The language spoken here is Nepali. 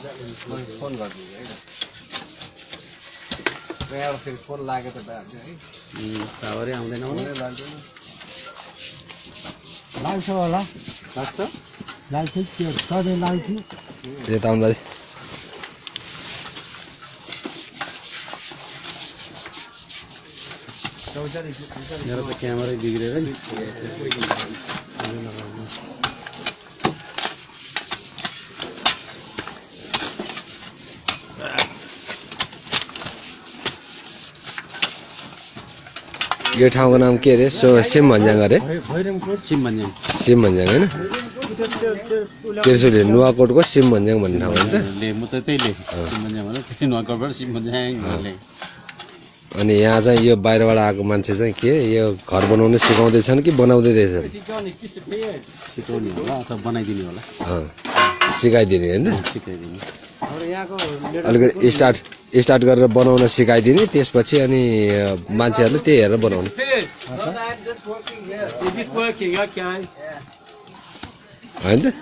फोन गरिदिनु है यहाँ फेरि फोन लाग्यो त भइहाल्छ है टावरै आउँदैन फोनै लाग्दैन लाग्छ होला लाग्छ लाग्छ त्यो सधैँ लाग्छ यता आउँदा मेरो त क्यामेरै बिग्रेर नि यो ठाउँको नाम के अरे सिम भन्ज्याङ अरे सिम भन्ज्याङ सिम भन्ज्याङ होइन त्रिशुली नुवाकोटको सिम भन्ज्याङ भन्ने ठाउँ हो नि त म त त्यही लेखेँ सिम भन्ज्याङ भने त्यही नुवाकोटबाट सिम भन्ज्याङ भन्ने अनि यहाँ चाहिँ यो बाहिरबाट आएको मान्छे चाहिँ के यो घर बनाउनु सिकाउँदैछन् कि बनाउँदै रहेछन् सिकाउने होला अथवा बनाइदिने होला सिकाइदिने होइन सिकाइदिने अलिकति स्टार्ट गरेर बनाउन सिकाइदिने त्यसपछि अनि मान्छेहरूले त्यही हेरेर बनाउने होइन त